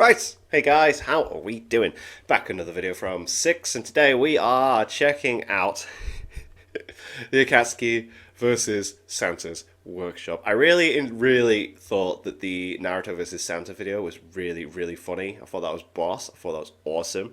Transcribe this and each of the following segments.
Right, hey guys, how are we doing? Back another video from Six, and today we are checking out the Akatsuki versus Santa's Workshop. I really thought that the Naruto versus Santa video was really funny. I thought that was boss. I thought that was awesome.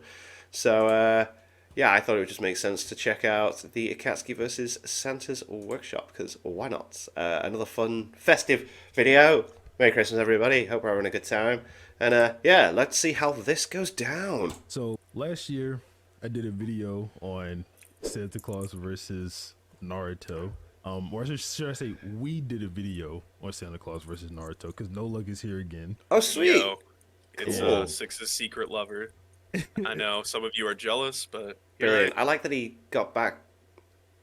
So, yeah, I thought it would just make sense to check out the Akatsuki versus Santa's Workshop, because why not? Another fun, festive video. Merry Christmas, everybody. Hope we're having a good time. And yeah, let's see how this goes down. So last year, I did a video on Santa Claus versus Naruto. Or should I say, we did a video on Santa Claus versus Naruto because No Luck is here again. Oh, sweet. Yo, it's Cool. Six's secret lover. I know some of you are jealous, but here Brilliant. I like that he got back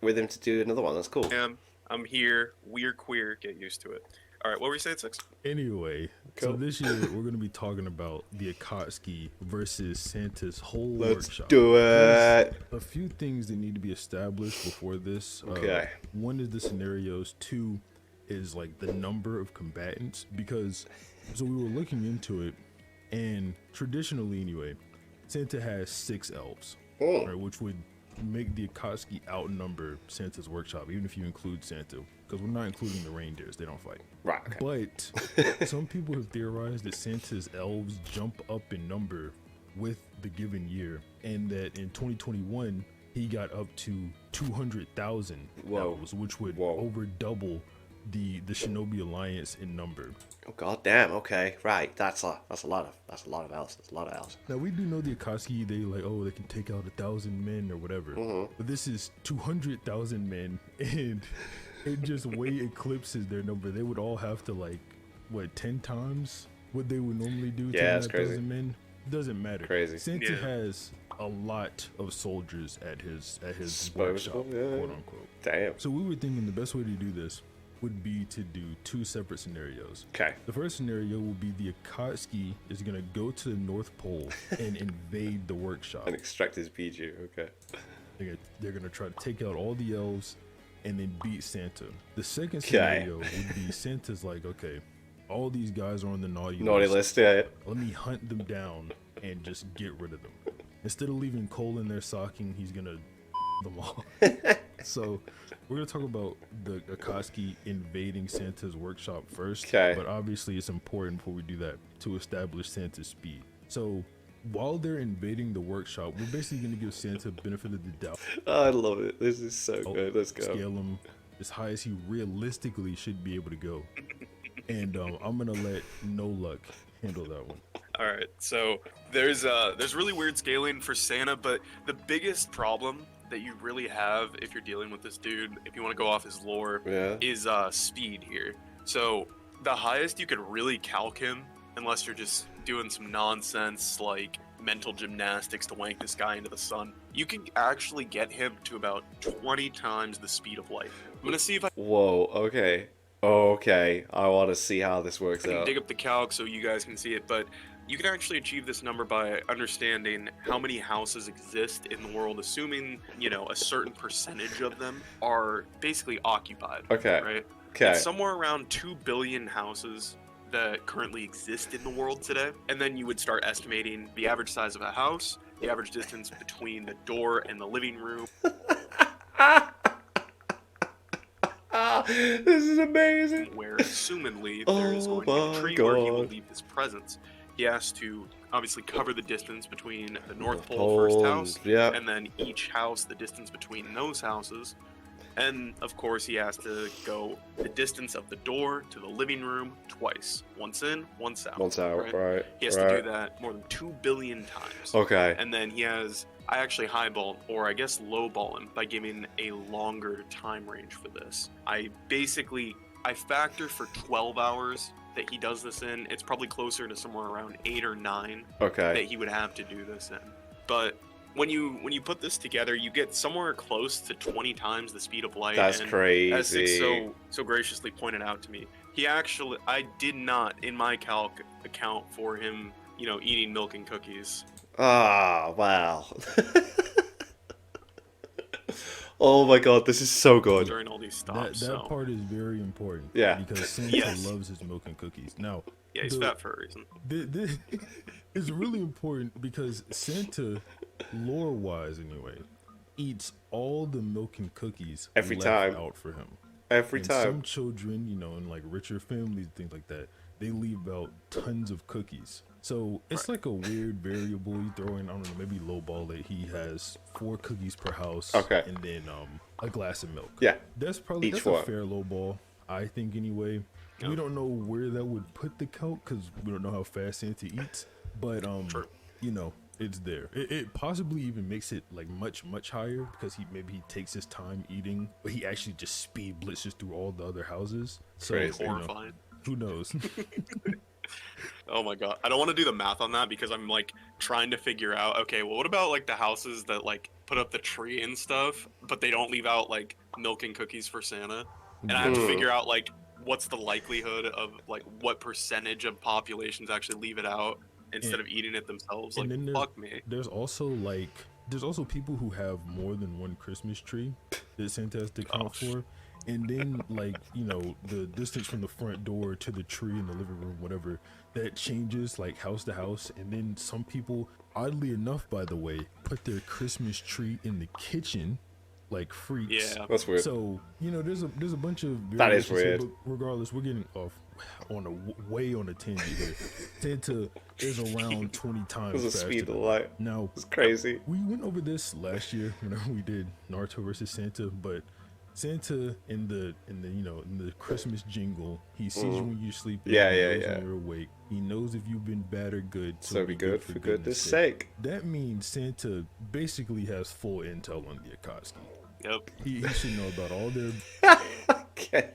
with him to do another one. That's cool. I am. I'm here. We're queer. Get used to it. All right, what were you saying, Six? Anyway, Cool. so this year we're going to be talking about the Akatsuki versus Santa's whole Let's workshop. do it. There's a few things that need to be established before this. Okay. One is the scenarios. Two is like the number of combatants, because so we were looking into it, and traditionally anyway, Santa has 6 elves, Oh. right, which would make the Akatsuki outnumber Santa's workshop, even if you include Santa, because we're not including the reindeers, they don't fight. Right, okay. But some people have theorized that Santa's elves jump up in number with the given year, and that in 2021 he got up to 200,000 Whoa. elves, which would Whoa. over double the Shinobi Alliance in number. Oh, god damn. Okay, right. That's a lot of elves. That's a lot of elves. Now we do know the Akatsuki, they like, oh, they can take out 1,000 men or whatever, but this is 200,000 men, and it just way eclipses their number. They would all have to, like, what, 10 times what they would normally do to Yeah, that's 1,000 men. Doesn't matter. Crazy. Santa Yeah. has a lot of soldiers at his Disposable, workshop, yeah. quote unquote. Damn. So we were thinking the best way to do this would be to do 2 separate scenarios. Okay. The first scenario will be the Akatsuki is gonna go to the North Pole and invade the workshop. And extract his Biju. Okay. They're gonna try to take out all the elves and then beat Santa. The second Okay. scenario would be Santa's like, okay, all these guys are on the naughty Naughty list, yeah. Let me hunt them down and just get rid of them. Instead of leaving coal in their stocking, he's gonna them all. So we're gonna talk about the Akatsuki invading Santa's workshop first. Okay. But obviously it's important before we do that to establish Santa's speed. So while they're invading the workshop, we're basically gonna give Santa benefit of the doubt. Oh, I love it. This is so good. Let's go. Scale him as high as he realistically should be able to go. And I'm gonna let No Luck handle that one. All right, so there's really weird scaling for Santa, but the biggest problem that you really have if you're dealing with this dude, if you want to go off his lore, Yeah. is speed here. So the highest you could really calc him, unless you're just doing some nonsense like mental gymnastics to wank this guy into the sun, you can actually get him to about 20 times the speed of light. I'm gonna see if I Whoa, okay. Okay. I want to see how this works can out. dig up the calc so you guys can see it, but you can actually achieve this number by understanding how many houses exist in the world, assuming, you know, a certain percentage of them are basically occupied. Okay. Right? Okay. It's somewhere around 2 billion houses that currently exist in the world today. And then you would start estimating the average size of a house, the average distance between the door and the living room. This is amazing. Where assumedly Oh there is going to be a my tree where he will God. leave his presence. He has to obviously cover the distance between the North Pole Pole first and- house, yeah. and then each house, the distance between those houses. And of course, he has to go the distance of the door to the living room twice. Once in, once out. Once out, right. He has to do that more than 2 billion times. Okay. And then I actually highball, or I guess lowball him by giving a longer time range for this. I factor for 12 hours that he does this in. It's probably closer to somewhere around 8 or 9 that Okay. he would have to do this in. But when you put this together, you get somewhere close to 20 times the speed of light. That's and crazy. As Six so graciously pointed out to me, I did not in my calc account for him, you know, eating milk and cookies. Ah, wow. Oh my god, this is so good. during all these That stops. so. part is very important. Yeah. Because Santa Yes. loves his milk and cookies. Now, Yeah, he's fat for a reason. It's really important because Santa, lore-wise anyway, eats all the milk and cookies Every left time. out for him. Every And time. some children, you know, in like richer families, things like that, they leave out tons of cookies. So it's like a weird variable you throw in. I don't know, maybe lowball it. He has 4 cookies per house, Okay. and then a glass of milk. Yeah. That's probably Each a one. fair lowball, I think anyway. We don't know where that would put the count because we don't know how fast Santa eats, but you know, it's there. It possibly even makes it like much higher because maybe he takes his time eating, but he actually just speed blitzes through all the other houses. So Crazy. you know, Horrifying. who knows? Oh my god. I don't want to do the math on that because I'm like trying to figure out, okay, well what about like the houses that like put up the tree and stuff, but they don't leave out like milk and cookies for Santa? And I have to figure out like what's the likelihood of like what percentage of populations actually leave it out instead of eating it themselves. Like fuck me. There's also people who have more than one Christmas tree that Santa has to count for. And then, like, you know, the distance from the front door to the tree in the living room, whatever, that changes like house to house. And then some people, oddly enough, by the way, put their Christmas tree in the kitchen, like freaks. Yeah. That's weird. So, you know, there's a bunch of That is variations here, weird. but regardless, we're getting off way on a tangent here. Santa is around 20 times It was a faster speed of than light. now. It's crazy. We went over this last year when we did Naruto versus Santa, but Santa in the you know, in the Christmas jingle, he sees you when you're sleeping. Yeah, he yeah, knows yeah. when you're awake. He knows if you've been bad or good. So be good for goodness sake. That means Santa basically has full intel on the Akatsuki. Yep. He should know about all their Okay.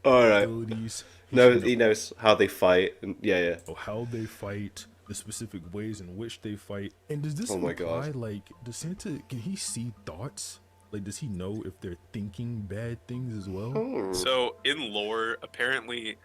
All right. abilities. He knows how they fight, and yeah. How they fight, the specific ways in which they fight. And does this Oh my imply, God. like, does Santa, can he see thoughts? Like, does he know if they're thinking bad things as well? So in lore, apparently,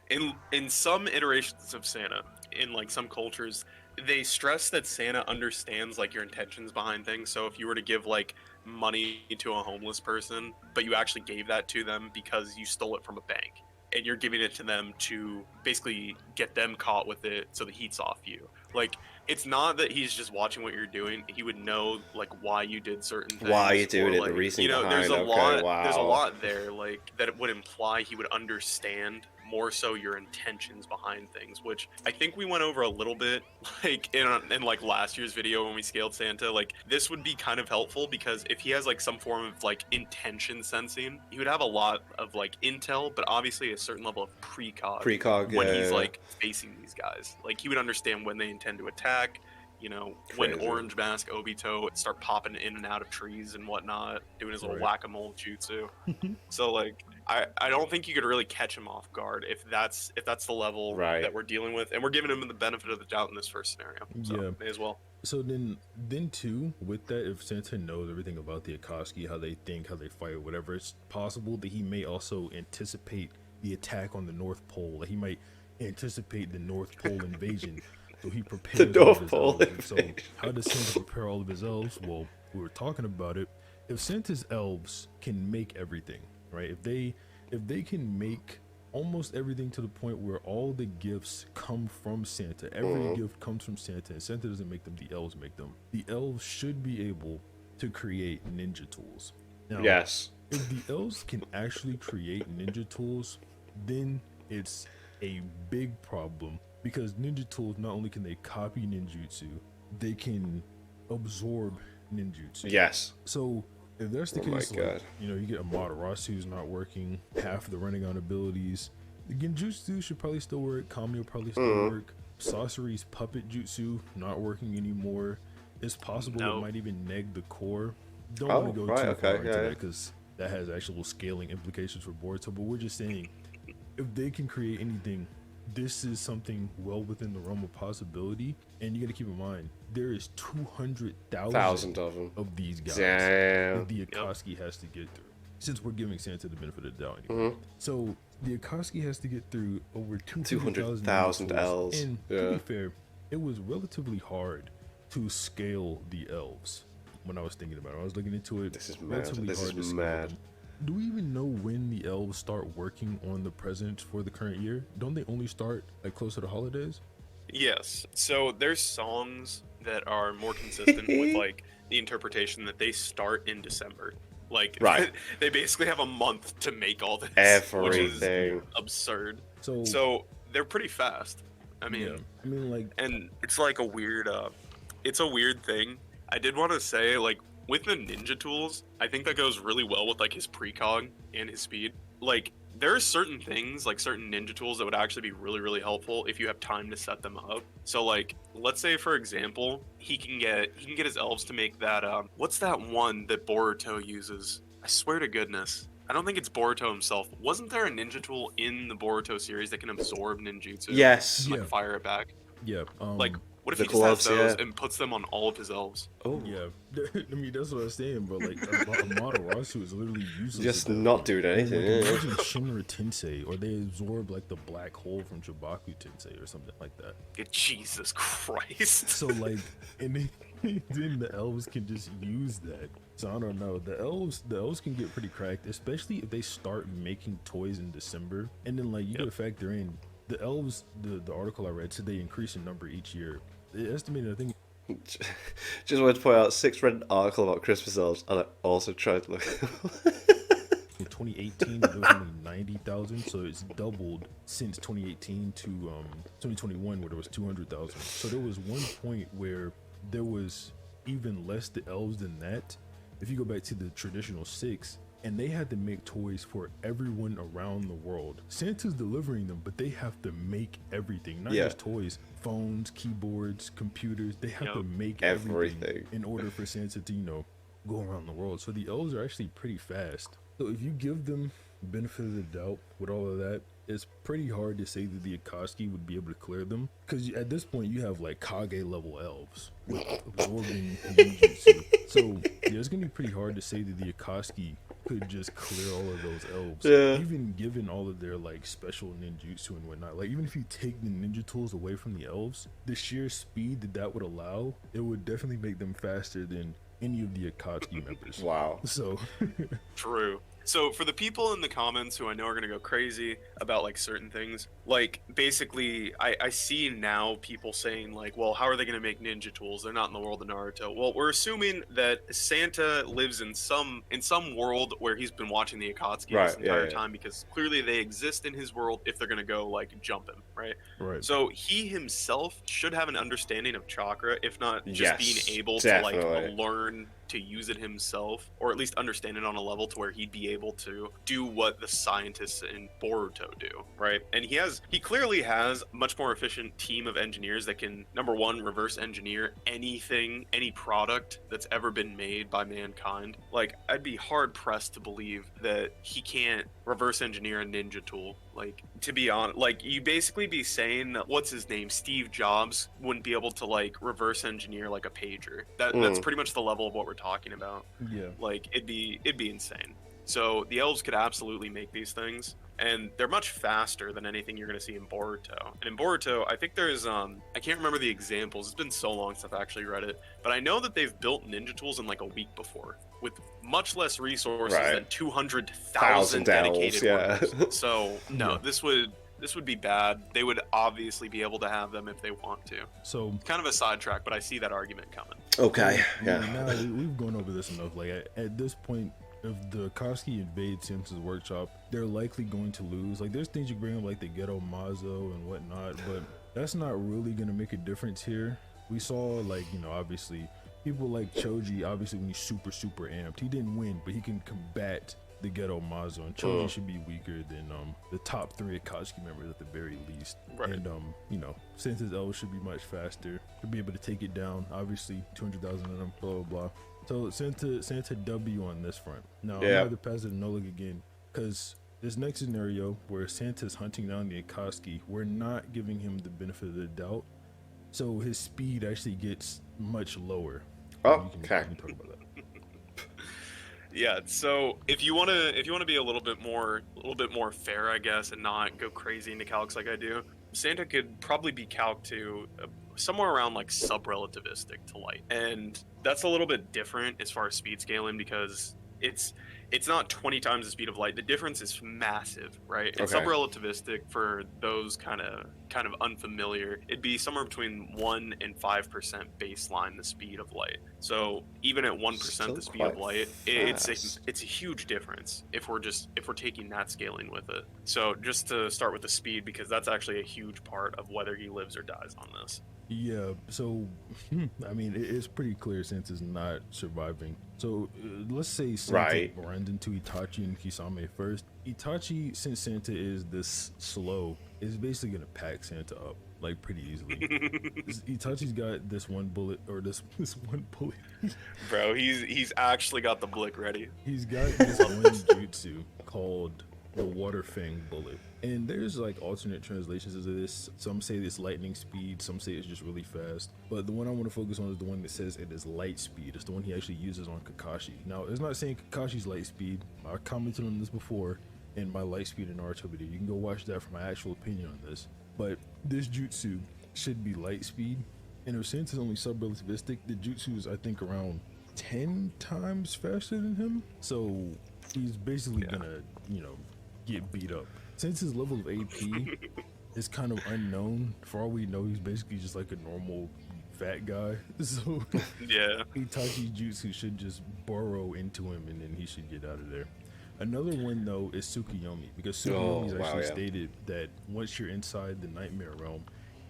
in some iterations of Santa, in like some cultures, they stress that Santa understands like your intentions behind things. So if you were to give like money to a homeless person, but you actually gave that to them because you stole it from a bank, and you're giving it to them to basically get them caught with it so the heat's off you. Like, it's not that he's just watching what you're doing. He would know like why you did certain things. Why you doing or, it, like, the reason you know, behind. there's a Okay, lot. wow. There's a lot there, like that it would imply he would understand more so your intentions behind things, which I think we went over a little bit, like in like last year's video when we scaled Santa. Like, this would be kind of helpful because if he has like some form of like intention sensing, he would have a lot of like intel, but obviously a certain level of precog when he's like facing these guys. Like, he would understand when they intend to attack. You know, when Crazy. Orange Mask Obito start popping in and out of trees and whatnot, doing his little whack-a-mole jutsu. So like, I don't think you could really catch him off guard if that's the level that we're dealing with, and we're giving him the benefit of the doubt in this first scenario. So may as well. So then too, with that, if Santa knows everything about the Akatsuki, how they think, how they fight, whatever, it's possible that he may also anticipate the attack on the North Pole. Like, he might anticipate the North Pole invasion. So he prepares The North Pole elves. So how does Santa prepare all of his elves? Well, we were talking about it. If Santa's elves can make everything, right? If they can make almost everything to the point where all the gifts come from Santa, every gift comes from Santa, and Santa doesn't make them, the elves make them. The elves should be able to create ninja tools. Now, Yes. if the elves can actually create ninja tools, then it's a big problem. Because ninja tools, not only can they copy ninjutsu, they can absorb ninjutsu. Yes. So if that's the case, my God. like, you know, you get Amaterasu's not working, half of the Rinnegan abilities. The Genjutsu should probably still work. Kami will probably still work. Sasori's puppet jutsu not working anymore. It's possible it might even neg the core. Don't want to go too far into that because that has actual scaling implications for Boruto. But we're just saying, if they can create anything, this is something well within the realm of possibility. And you got to keep in mind, there is 200,000 of them of these guys Damn. that the Akatsuki has to get through. Since we're giving Santa the benefit of the doubt anyway. So the Akatsuki has to get through over 200,000 L's. And to be fair, it was relatively hard to scale the elves. When I was thinking about it, I was looking into it. This is mad. Relatively This hard to is scale mad. them. Do we even know when the elves start working on the presents for the current year? Don't they only start like close to the holidays? Yes. So there's songs that are more consistent with like the interpretation that they start in December. Like Right. they basically have a month to make all this, which is Everything. absurd. So So they're pretty fast. I yeah, mean, I mean like and it's like a weird it's a weird thing. I did want to say, like, with the ninja tools, I think that goes really well with like his precog and his speed. Like, there are certain things, like certain ninja tools, that would actually be really, really helpful if you have time to set them up. So, like, let's say for example, he can get his elves to make that what's that one that Boruto uses? I swear to goodness. I don't think it's Boruto himself. Wasn't there a ninja tool in the Boruto series that can absorb ninjutsu Yes. and like yeah, fire it back? yeah, Like, what if The he just has gloves, those yeah. and puts them on all of his elves? Oh. yeah. I mean that's what I was saying, but like Amaterasu is literally useless Just at that not point. doing Or, anything. like Yeah. imagine Shinra Tensei, or they absorb like the black hole from Chibaku Tensei or something like that. Jesus Christ. So like, and then the elves can just use that. So I don't know. The elves can get pretty cracked, especially if they start making toys in December. And then like you gotta factor in the elves. The article I read said they increase in number each year. They estimated, I think, Just wanted to point out 6 read an article about Christmas elves, and I also tried to look. in 2018 there was only 90,000, so it's doubled since 2018 to 2021, where there was 200,000. So there was one point where there was even less the elves than that. If you go back to the traditional 6, and they had to make toys for everyone around the world. Santa's delivering them, but they have to make everything, not Yeah. just toys, phones, keyboards, computers. They have to Yep. make Everything. everything in order for Santa to, go around the world. So the elves are actually pretty fast. So if you give them benefit of the doubt with all of that, it's pretty hard to say that the Akatsuki would be able to clear them, because at this point you have like Kage level elves with absorbing ninjutsu. So yeah, it's gonna be pretty hard to say that the Akatsuki could just clear all of those elves, Yeah. even given all of their like special ninjutsu and whatnot. Like even if you take the ninja tools away from the elves, the sheer speed that would allow, it would definitely make them faster than any of the Akatsuki members. Wow. So True. So for the people in the comments who I know are gonna go crazy about like certain things, like basically I see now people saying like, well, how are they gonna make ninja tools? They're not in the world of Naruto. Well, we're assuming that Santa lives in some world where he's been watching the Akatsuki Right, this yeah, entire yeah. time, because clearly they exist in his world if they're gonna go like jump him, right? right. So he himself should have an understanding of chakra, if not just Yes, being able to definitely. like learn to use it himself, or at least understand it on a level to where he'd be able to do what the scientists in Boruto do, right? And he clearly has a much more efficient team of engineers that can, number one, reverse engineer anything, any product that's ever been made by mankind. Like, I'd be hard pressed to believe that he can't reverse engineer a ninja tool. Like, to be honest, like, you basically be saying that, what's his name, Steve Jobs wouldn't be able to like reverse engineer like a pager. That's pretty much the level of what we're talking about. Yeah. Like, it'd be insane. So the elves could absolutely make these things, and they're much faster than anything you're going to see in Boruto. And in Boruto, I think there's I can't remember the examples. It's been so long since I've actually read it, but I know that they've built ninja tools in like a week before with much less resources Right. than 200,000 Thousand dedicated elves, yeah. workers. So no, Yeah. this would be bad. They would obviously be able to have them if they want to. So Kind of a sidetrack, but I see that argument coming. Okay, yeah. now we've gone over this enough. Like at this point, if the Akatsuki invade Simpson's workshop, they're likely going to lose. Like there's things you bring up like the ghetto Mazo and whatnot, but that's not really gonna make a difference here. We saw like, obviously people like Choji, obviously when he's super amped, he didn't win, but he can combat the ghetto Mazo, and Choji should be weaker than the top 3 Akatsuki members at the very least. Right. And Santa's elves should be much faster to be able to take it down. Obviously 200,000 of them, blah blah blah. So Santa W on this front. Now Yeah. I'm going to pass it to Nolik again, because this next scenario where Santa's hunting down the Akatsuki, we're not giving him the benefit of the doubt, so his speed actually gets much lower. Oh, You okay. can talk about that. Yeah, so if you wanna be a little bit more fair, I guess, and not go crazy into calcs like I do, Santa could probably be calc to somewhere around like sub-relativistic to light, and that's a little bit different as far as speed scaling, because it it's not 20 times the speed of light. The difference is massive, right? It's Okay. subrelativistic for those kind of unfamiliar. It'd be somewhere between 1 and 5% baseline the speed of light. So even at 1% Still the speed of quite light, fast. it's a huge difference if we're taking that scaling with it. So just to start with the speed, because that's actually a huge part of whether he lives or dies on this. Yeah, so I mean, it's pretty clear Santa's not surviving. So let's say Santa Right. runs into Itachi and Kisame first. Itachi, since Santa is this slow, is basically gonna pack Santa up like pretty easily. Itachi's got this one bullet, or this one bullet. Bro, he's actually got the blick ready. He's got this one jutsu called the Water Fang Bullet. And there's like alternate translations of this. Some say it's lightning speed, some say it's just really fast. But the one I want to focus on is the one that says it is light speed. It's the one he actually uses on Kakashi. Now, it's not saying Kakashi's light speed. I commented on this before in my light speed in Naruto video. You can go watch that for my actual opinion on this. But this jutsu should be light speed. And if Santa's only sub-relativistic, the jutsu is, I think, around 10 times faster than him. So he's basically gonna, get beat up. Since his level of AP is kind of unknown, for all we know, he's basically just like a normal fat guy. So Yeah. Itachi's jutsu should just burrow into him and then he should get out of there. Another one though is Tsukuyomi, because Tsukuyomi's actually stated that once you're inside the nightmare realm,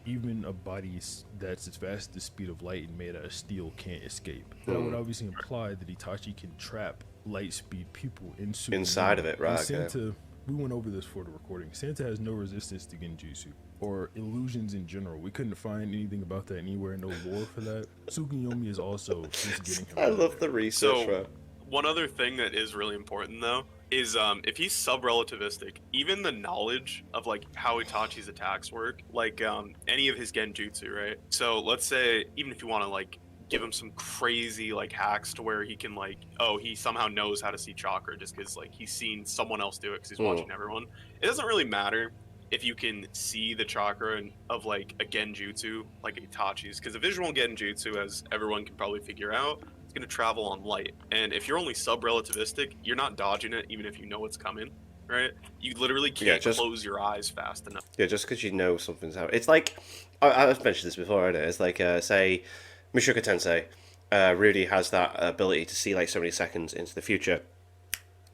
even a body that's as fast as the speed of light and made out of steel can't escape. That would obviously imply that Itachi can trap light speed people Inside of it, right? And Santa, we went over this for the recording. Santa has no resistance to genjutsu or illusions in general. We couldn't find anything about that anywhere, no lore for that. Tsukuyomi is also just getting him. I love the research. So, one other thing that is really important though is if he's sub-relativistic, even the knowledge of like how Itachi's attacks work, like any of his genjutsu, right? So let's say even if you want to like give him some crazy like hacks to where he can like, oh, he somehow knows how to see chakra just because like he's seen someone else do it because he's watching everyone. It doesn't really matter if you can see the chakra of like a genjutsu like Itachi's, because a visual genjutsu, as everyone can probably figure out, it's going to travel on light. And if you're only sub-relativistic, you're not dodging it even if you know it's coming, right? You literally can't close your eyes fast enough. Yeah, just because you know something's happening. It's like, I've mentioned this before, I know. It's like, say, Mushoku Tensei really has that ability to see like so many seconds into the future.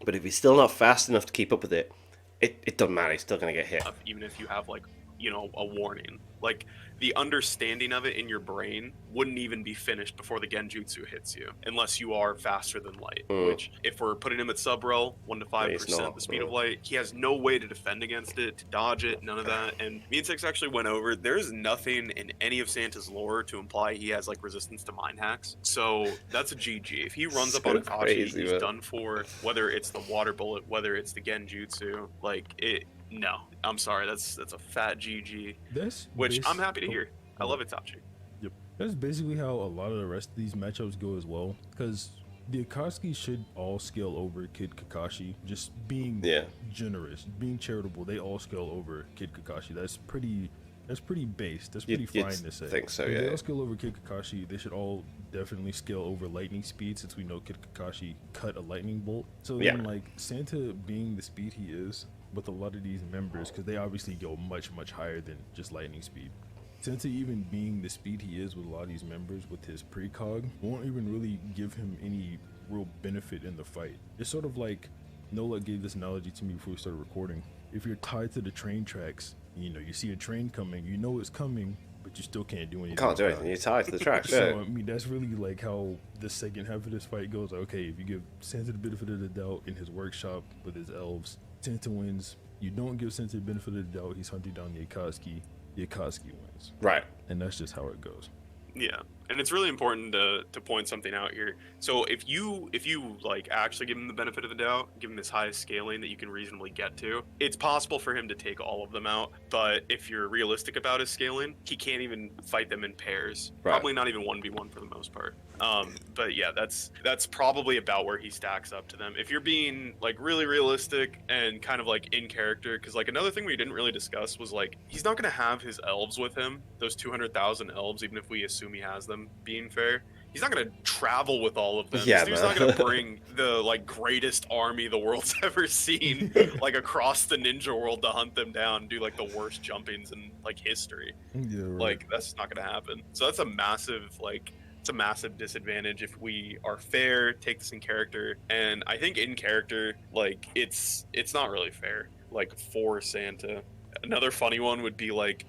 But if he's still not fast enough to keep up with it, it doesn't matter. He's still going to get hit. Even if you have like, a warning. Like, the understanding of it in your brain wouldn't even be finished before the genjutsu hits you, unless you are faster than light. Which, if we're putting him at sub-rel, 1 to 5% the speed of light, he has no way to defend against it, to dodge it, none of that. And me and Six actually went over, there's nothing in any of Santa's lore to imply he has like resistance to mind hacks. So that's a GG. If he runs up on Itachi, he's done for. Whether it's the water bullet, whether it's the genjutsu, like it. No, I'm sorry. That's a fat GG. Which I'm happy to hear. I love Itachi. Yep. That's basically how a lot of the rest of these matchups go as well. Because the Akatsuki should all scale over Kid Kakashi. Just being generous, being charitable, they all scale over Kid Kakashi. That's pretty base. That's pretty fine to say. I think so, If they all scale over Kid Kakashi, they should all definitely scale over lightning speed, since we know Kid Kakashi cut a lightning bolt. So then, like, Santa being the speed he is, with a lot of these members, because they obviously go much, much higher than just lightning speed. Santa even being the speed he is with a lot of these members with his precog won't even really give him any real benefit in the fight. It's sort of like, Nola gave this analogy to me before we started recording. If you're tied to the train tracks, you see a train coming, you know it's coming, but you still can't do anything. Can't do anything. You're tied to the tracks. So I mean, that's really like how the second half of this fight goes. Okay, if you give Santa the benefit of the doubt in his workshop with his elves, Santa wins. You don't give Santa the benefit of the doubt, he's hunting down the Akatsuki wins. Right. And that's just how it goes. Yeah, and it's really important to point something out here. So if you like actually give him the benefit of the doubt, give him this highest scaling that you can reasonably get to, it's possible for him to take all of them out. But if you're realistic about his scaling, he can't even fight them in pairs. Right. Probably not even 1v1 for the most part. But yeah, that's probably about where he stacks up to them. If you're being like really realistic and kind of like in character, because like another thing we didn't really discuss was like he's not gonna have his elves with him, those 200,000 elves, even if we assume he has them. them being fair. He's not gonna travel with all of them. Yeah, This dude's man. not gonna bring the like greatest army the world's ever seen like across the ninja world to hunt them down and do like the worst jumpings in like history. Yeah, right. Like that's not gonna happen. So that's a massive like it's a massive disadvantage if we are fair, take this in character. And I think in character, like it's not really fair. Like for Santa. Another funny one would be like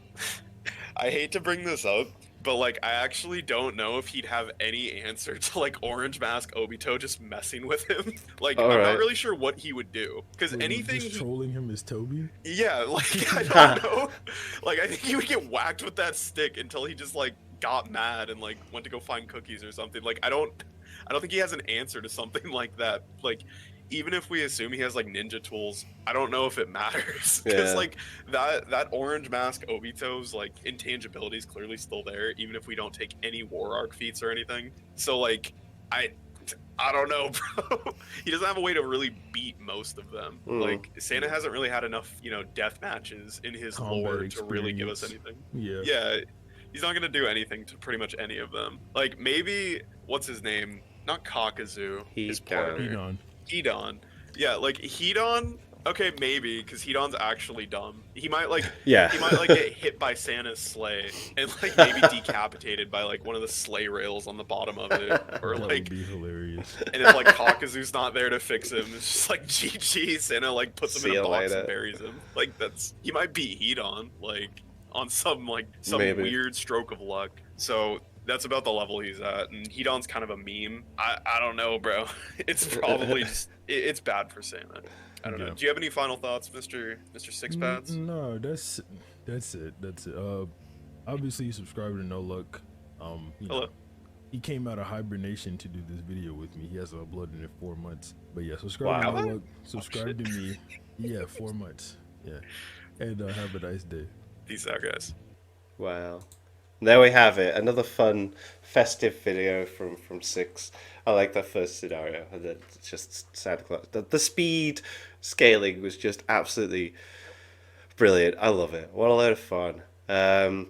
I hate to bring this up, but like I actually don't know if he'd have any answer to like Orange Mask Obito just messing with him. Like I'm Alright. not really sure what he would do because Wait, anything just he, trolling him as Toby. yeah, like I don't know. Like I think he would get whacked with that stick until he just like got mad and like went to go find cookies or something. Like I don't think he has an answer to something like that. Like even if we assume he has like ninja tools, I don't know if it matters because Yeah. like that Orange Mask Obito's like intangibility is clearly still there, even if we don't take any war arc feats or anything. So like I don't know, bro. He doesn't have a way to really beat most of them. Like Santa hasn't really had enough, you know, death matches in his Combat lore to really give us experience. anything. Yeah. Yeah, he's not gonna do anything to pretty much any of them. Like maybe what's his name? Not Kakazu. His Hedon. partner. Hedon. Hedon. Yeah, like Hedon. Okay, maybe because Hedon's actually dumb. He might like Yeah. he might like get hit by Santa's sleigh and like maybe decapitated by like one of the sleigh rails on the bottom of it, or That would like. be hilarious. And if like Kakazu's not there to fix him, it's just like GG. Santa like puts him See in a you box later. and buries him. Like that's he might beat Hedon like on some Maybe. weird stroke of luck. So that's about the level he's at, and Hedon's kind of a meme. I don't know, bro. It's probably just it's bad for Santa. I don't know. Yeah. Do you have any final thoughts, Mister Six Pads? No, that's it. That's it. Obviously, subscribe to No Luck. You know, Hello. he came out of hibernation to do this video with me. He hasn't uploaded in 4 months. But yeah, subscribe Wow. to No Luck. Subscribe to me. Yeah, 4 months. Yeah, and have a nice day. Peace out, guys. Wow. There we have it. Another fun, festive video from Six. I like that first scenario. And then it's just Santa Claus. The speed scaling was just absolutely brilliant. I love it. What a load of fun. And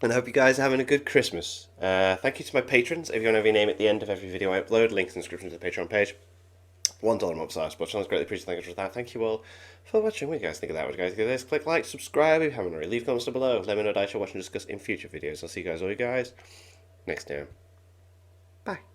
I hope you guys are having a good Christmas. Thank you to my patrons. If you want to have your name at the end of every video I upload, links in the description to the Patreon page. $1 month size, but sounds greatly appreciated. Thank you for that. Thank you all for watching. What do you guys think of that? What do you guys give this? Click like, subscribe if you haven't already. Leave comments down below. Let me know what I should watch and discuss in future videos. I'll see you guys all next time. Bye.